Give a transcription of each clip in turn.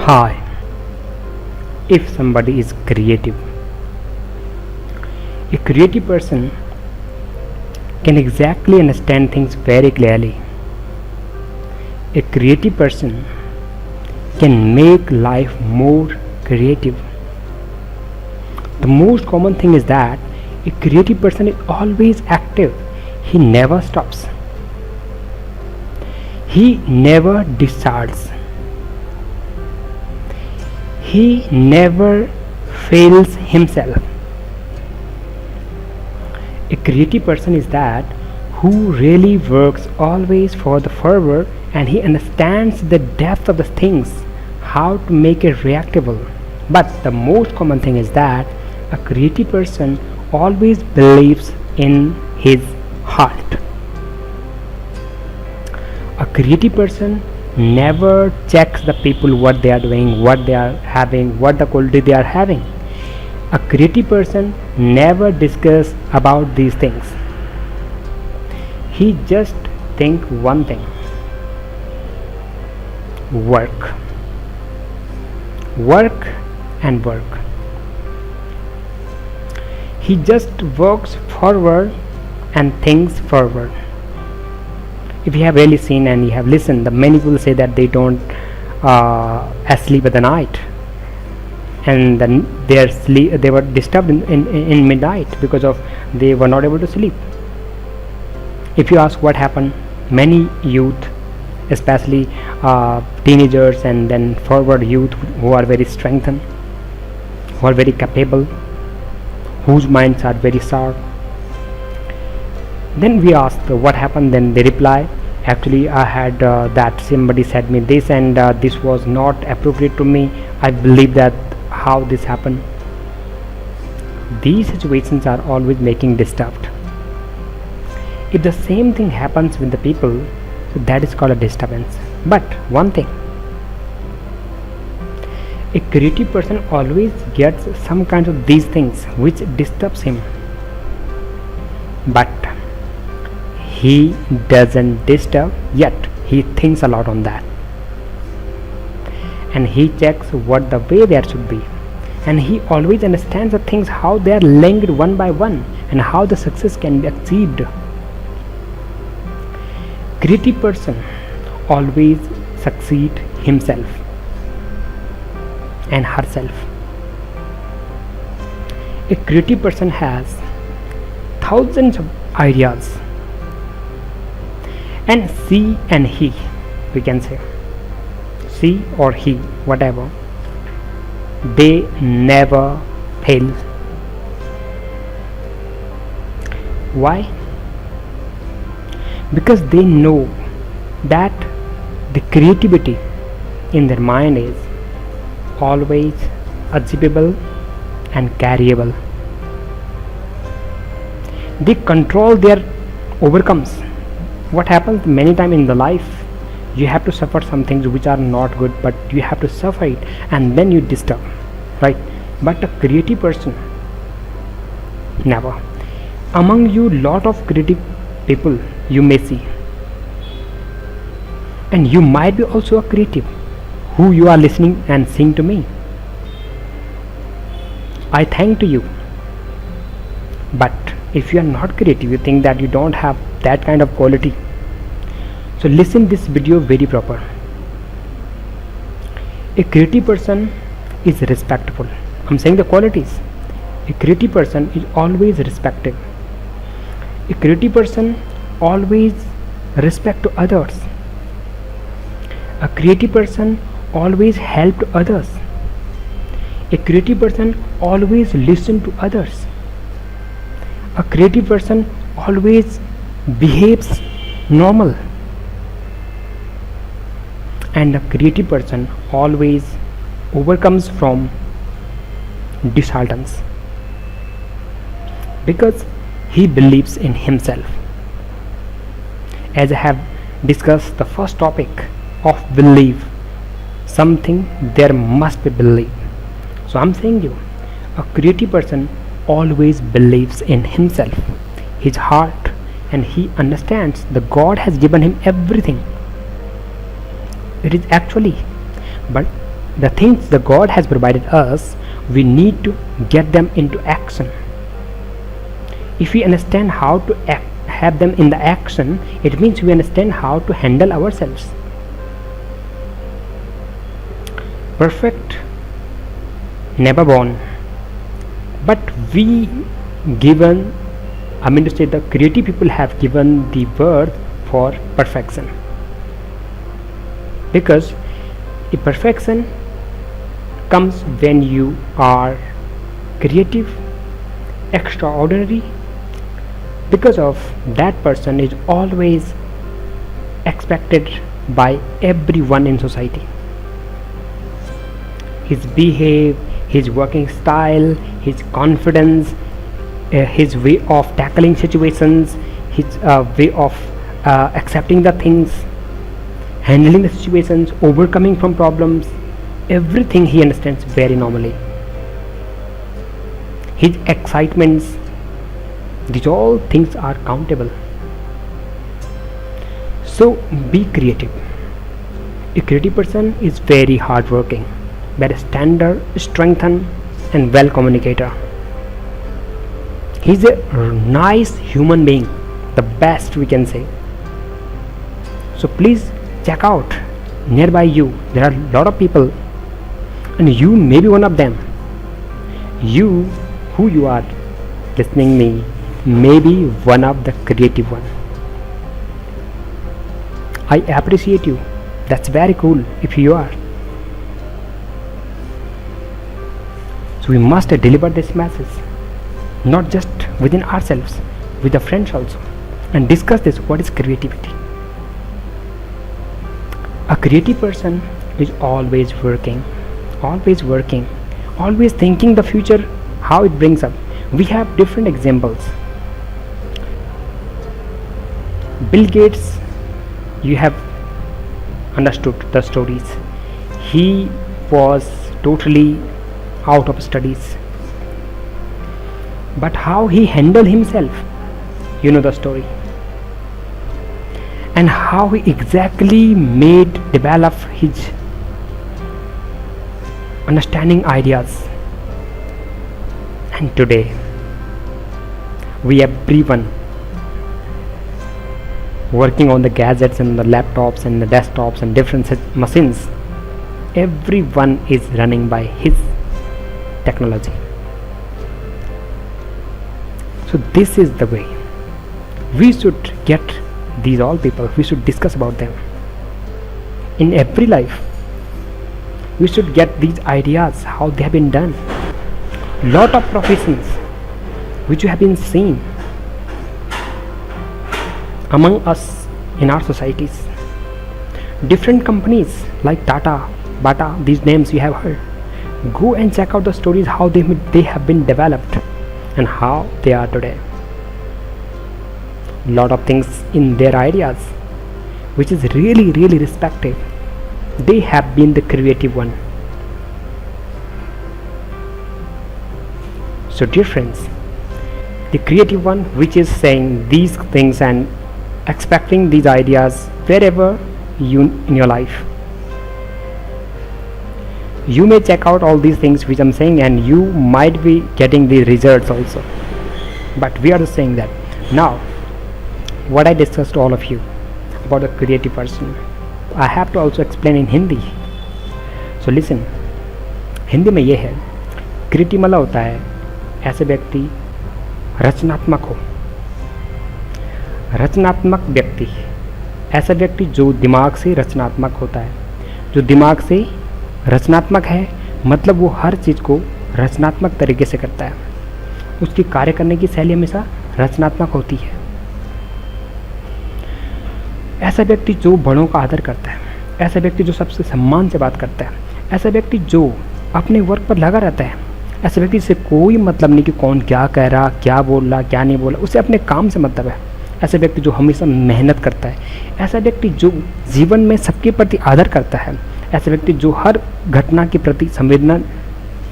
Hi, if somebody is creative, a creative person can exactly understand things very clearly. A creative person can make life more creative. The most common thing is that a creative person is always active. He never stops. He never decides. He never fails himself. A creative person is that who really works always for the fervor, and he understands the depth of the things, how to make it reactable. But the most common thing is that a creative person always believes in his heart. A creative person never checks the people what they are doing, what they are having, what the quality they are having. A creative person never discuss about these things. He just think one thing: work, work and work. He just works forward and thinks forward. If you have really seen and you have listened, the many people say that they don't asleep at the night, and then they were disturbed in midnight because of they were not able to sleep. If you ask what happened, many youth, especially teenagers and then forward youth who are very strengthened, who are very capable, whose minds are very sharp, then we ask what happened, then they reply, actually I had that somebody said me this, and this was not appropriate to me. I believe that how this happened. These situations are always making disturbed. If the same thing happens with the people, so that is called a disturbance. But one thing, a creative person always gets some kind of these things which disturbs him, but he doesn't disturb, yet he thinks a lot on that, and he checks what the way there should be, and he always understands the things how they are linked one by one and how the success can be achieved. Creative person always succeed himself and herself. A creative person has thousands of ideas, and she and he, we can say she or he, whatever, they never fail. Why? Because they know that the creativity in their mind is always achievable and carryable. They control their overcomes. What happens many times in the life, you have to suffer some things which are not good, but you have to suffer it and then you disturb, right? But a creative person never. Among you lot of creative people you may see, and you might be also a creative who you are listening and seeing to me. I thank to you. But if you are not creative, you think that you don't have that kind of quality, so listen this video very proper. A creative person is respectful. I'm saying the qualities. A creative person is always respected. A creative person always respect to others. A creative person always help to others. A creative person always listen to others. A creative person always behaves normal, and a creative person always overcomes from disheartens because he believes in himself. As I have discussed the first topic of belief, something there must be belief. So I'm saying you, a creative person always believes in himself, his heart, and he understands the God has given him everything. It is actually, but the things the God has provided us, we need to get them into action. If we understand how to have them in the action, it means we understand how to handle ourselves. Perfect, never born, but we given, the creative people have given the word for perfection, because the perfection comes when you are creative, extraordinary, because of that person is always expected by everyone in society. His behave, his working style, his confidence, his way of tackling situations, his way of accepting the things, handling the situations, overcoming from problems, everything he understands very normally. His excitements, these all things are countable. So be creative. A creative person is very hardworking, very standard, strengthened, and well communicator. He's a nice human being, the best we can say. So please check out nearby you. There are a lot of people, and you may be one of them. You, who you are listening me, may be one of the creative one. I appreciate you. That's very cool if you are. So we must deliver this message, not just within ourselves, with the friends also, and discuss this. What is creativity? A creative person is always working, always thinking the future, how it brings up. We have different examples. Bill Gates, you have understood the stories. He was totally out of studies, but how he handled himself, you know the story, and how he exactly develop his understanding ideas. And today we everyone working on the gadgets and the laptops and the desktops and different machines, everyone is running by his technology. So this is the way we should get these all people, we should discuss about them in every life. We should get these ideas, how they have been done. Lot of professions which you have been seen among us in our societies. Different companies like Tata, Bata, these names you have heard. Go and check out the stories, how they have been developed and how they are today. Lot of things in their ideas which is really respected. They have been the creative one. So dear friends, the creative one which is saying these things and expecting these ideas wherever you in your life, you may check out all these things which I'm saying, and you might be getting the results also. But we are saying that now what I discussed to all of you about a creative person, I have to also explain in Hindi. So listen, Hindi में ये है, creative मतलब होता है ऐसे व्यक्ति रचनात्मक हो। रचनात्मक व्यक्ति ऐसा व्यक्ति जो दिमाग से रचनात्मक होता है। जो दिमाग से रचनात्मक है मतलब वो हर चीज़ को रचनात्मक तरीके से करता है। उसकी कार्य करने की शैली हमेशा रचनात्मक होती है। ऐसा व्यक्ति जो बड़ों का आदर करता है, ऐसा व्यक्ति जो सबसे सम्मान से बात करता है, ऐसा व्यक्ति जो अपने वर्क पर लगा रहता है, ऐसे व्यक्ति से कोई मतलब नहीं कि कौन क्या कह रहा, क्या बोल रहा, क्या नहीं बोल रहा, उसे अपने काम से मतलब है। ऐसा व्यक्ति जो हमेशा मेहनत करता है, ऐसा व्यक्ति जो जीवन में सबके प्रति आदर करता है, ऐसे व्यक्ति जो हर घटना के प्रति संवेदना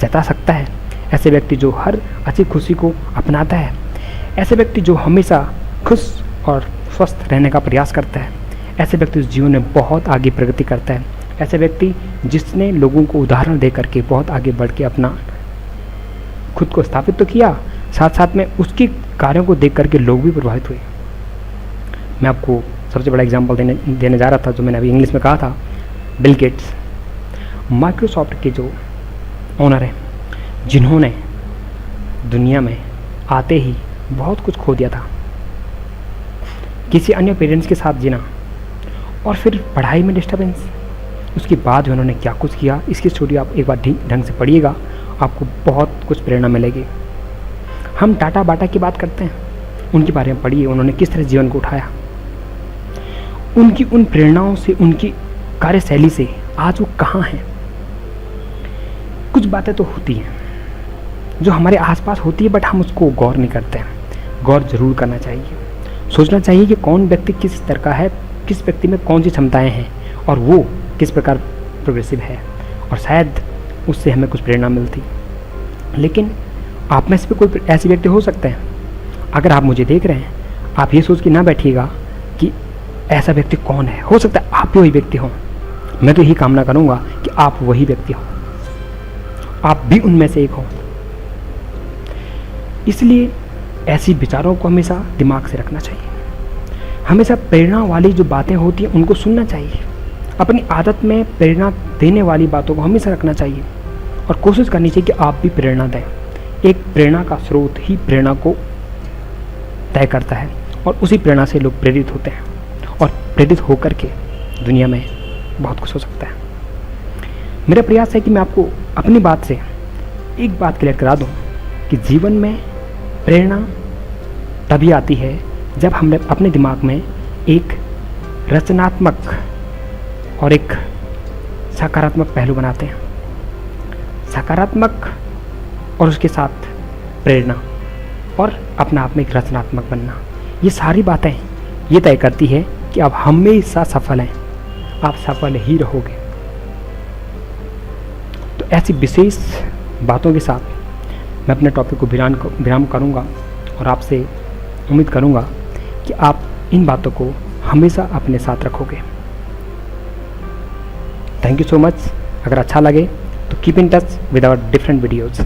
जता सकता है, ऐसे व्यक्ति जो हर अच्छी खुशी को अपनाता है, ऐसे व्यक्ति जो हमेशा खुश और स्वस्थ रहने का प्रयास करता है, ऐसे व्यक्ति जीवन में बहुत आगे प्रगति करता है, ऐसा व्यक्ति जिसने लोगों को उदाहरण दे करके बहुत आगे बढ़ के अपना खुद को स्थापित तो किया, साथ साथ में उसके कार्यों को देख करके लोग भी प्रभावित हुए। मैं आपको सबसे बड़ा एग्जांपल देने जा रहा था, जो मैंने अभी इंग्लिश में कहा था, बिल गेट्स, माइक्रोसॉफ्ट के जो ओनर हैं, जिन्होंने दुनिया में आते ही बहुत कुछ खो दिया था, किसी अन्य पेरेंट्स के साथ जीना और फिर पढ़ाई में डिस्टर्बेंस, उसके बाद उन्होंने क्या कुछ किया, इसकी स्टोरी आप एक बार ढंग से पढ़िएगा, आपको बहुत कुछ प्रेरणा मिलेगी। हम टाटा बाटा की बात करते हैं, उनके बारे में पढ़िए, उन्होंने किस तरह जीवन को उठाया, उनकी उन प्रेरणाओं से, उनकी कार्यशैली से आज वो कहाँ हैं। कुछ बातें तो होती हैं जो हमारे आसपास होती है, बट हम उसको गौर नहीं करते हैं। गौर जरूर करना चाहिए, सोचना चाहिए कि कौन व्यक्ति किस तरह का है, किस व्यक्ति में कौन सी क्षमताएं हैं और वो किस प्रकार प्रोग्रेसिव है, और शायद उससे हमें कुछ प्रेरणा मिलती। लेकिन आप में से भी कोई ऐसे व्यक्ति हो सकते हैं। अगर आप मुझे देख रहे हैं, आप ये सोच के ना बैठिएगा कि ऐसा व्यक्ति कौन है, हो सकता है आप भी वही व्यक्ति हों। मैं तो यही कामना करूँगा कि आप वही व्यक्ति हों, आप भी उनमें से एक हों। इसलिए ऐसी विचारों को हमेशा दिमाग से रखना चाहिए। हमेशा प्रेरणा वाली जो बातें होती हैं उनको सुनना चाहिए। अपनी आदत में प्रेरणा देने वाली बातों को हमेशा रखना चाहिए और कोशिश करनी चाहिए कि आप भी प्रेरणा दें। एक प्रेरणा का स्रोत ही प्रेरणा को तय करता है और उसी प्रेरणा से लोग प्रेरित होते हैं और प्रेरित होकर के दुनिया में बहुत कुछ हो सकता है। मेरा प्रयास है कि मैं आपको अपनी बात से एक बात क्लियर करा दूं कि जीवन में प्रेरणा तभी आती है जब हम अपने दिमाग में एक रचनात्मक और एक सकारात्मक पहलू बनाते हैं। सकारात्मक और उसके साथ प्रेरणा और अपने आप में एक रचनात्मक बनना, ये सारी बातें ये तय करती है कि आप हमेशा सफल हैं, आप सफल ही रहोगे। तो ऐसी विशेष बातों के साथ मैं अपने टॉपिक को विराम करूंगा और आपसे उम्मीद करूंगा कि आप इन बातों को हमेशा अपने साथ रखोगे। Thank you so much. अगर अच्छा लगे तो keep in touch with our different videos.